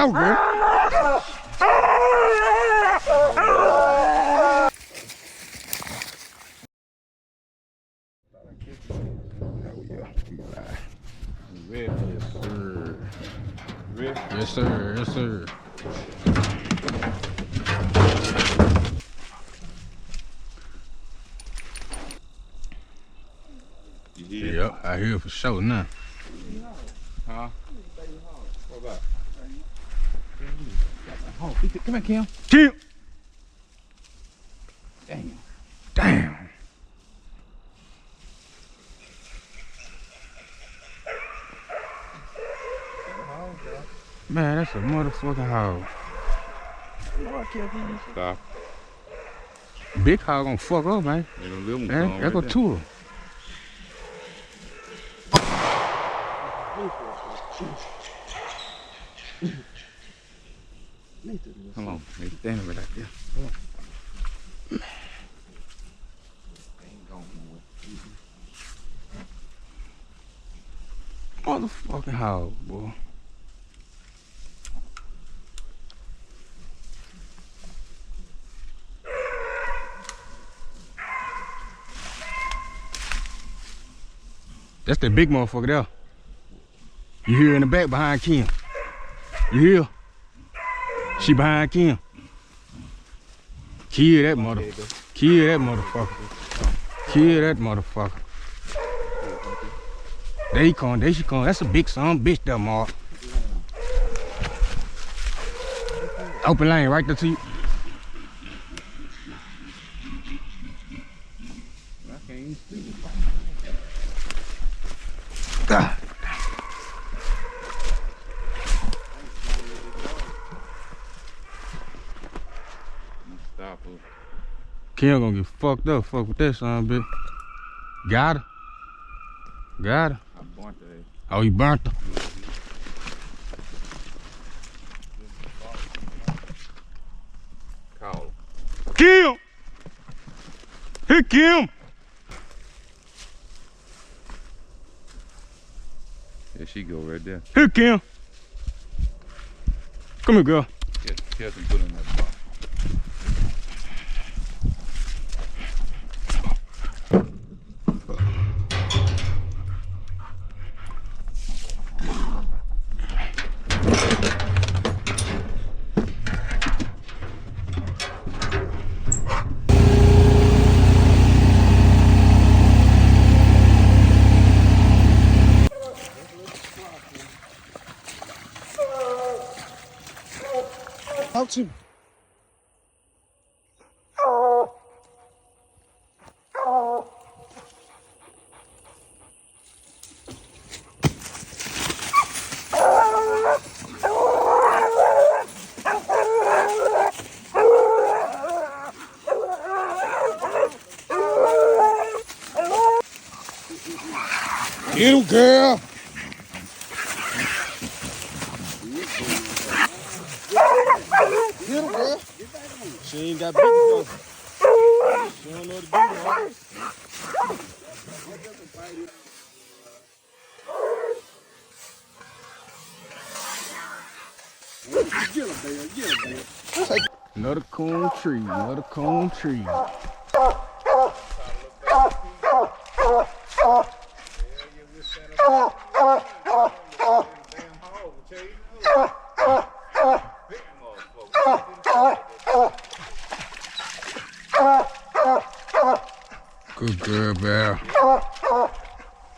out, girl. Yes, sir. Yes, sir. Yes, sir. Yep, I hear for sure now. Huh? What about? Oh, come here, Kim. Kim! Damn. Damn. Man, that's a motherfucking hog. Stop. Big hog gonna fuck up, man. They gonna live Man, that go there. two of them. Come on, they standing right there. Ain't going nowhere. Motherfucking hog, boy. That's that big motherfucker there. You hear in the back behind Kim. You hear? She behind Kim. Kill that motherfucker. Kill that motherfucker. Kill that motherfucker. There he come, there she come. That's a big son bitch there, Mark. Open lane right there to you. I can't even see. Ah. Stop her. Kim gonna get fucked up. Fuck with that son bitch. Got her. Got her. I burnt her. Oh, you burnt her. Call. Kim! Hey, Kim! There she go right there. Hey, Kim! Come here, girl. Catch and put in that box. Talk to me. Get him, girl. Get him, girl. She ain't got big enough. She don't know the big one. Get him, baby. Get him, baby. Another coon tree. Another coon tree. Good girl, Bear.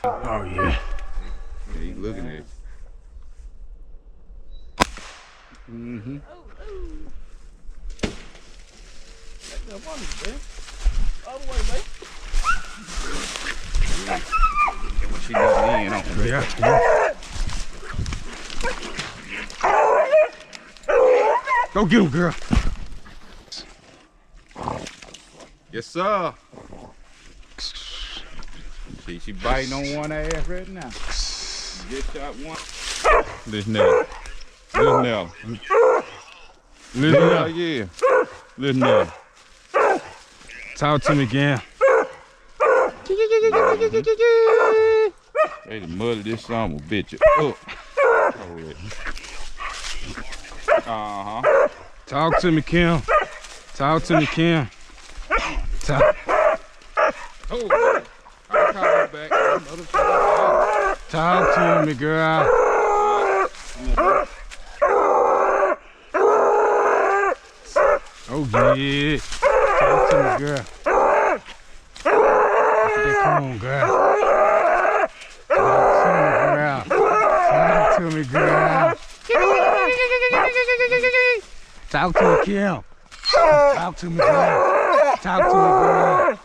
Oh, yeah. Yeah, he's looking at it. Mm-hmm. And when she got in on it. Yeah. Go get him, girl. Yes, sir. See, she biting on one ass right now. Just shot one. Listen now. Listen now. Listen Yeah, up. yeah. Listen now. Talk to me again. They done muddy this son of a bitch up. Oh, Uh-huh. Talk to me, Kim. Talk to me, Kim. Talk. Oh, I'll call her back. Talk to me, girl. Oh yeah. Talk to me, girl. Look at that Coon, girl. Talk to me, girl. Talk to me, Kim. Talk to me, girl. Talk to me, girl.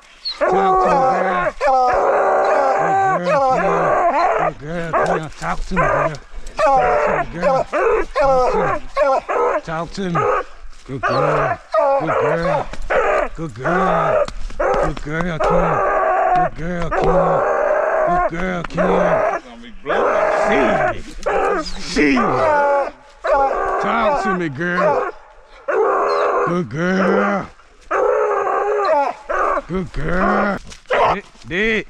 Talk to me, girl. Good girl, Kim. Talk to me, girl. Talk to me. Good girl. Good girl. Good girl. Good girl, Kim. Good girl, Kim. Good girl, Kim. See. Talk to me, girl. Good girl. Good girl. Did.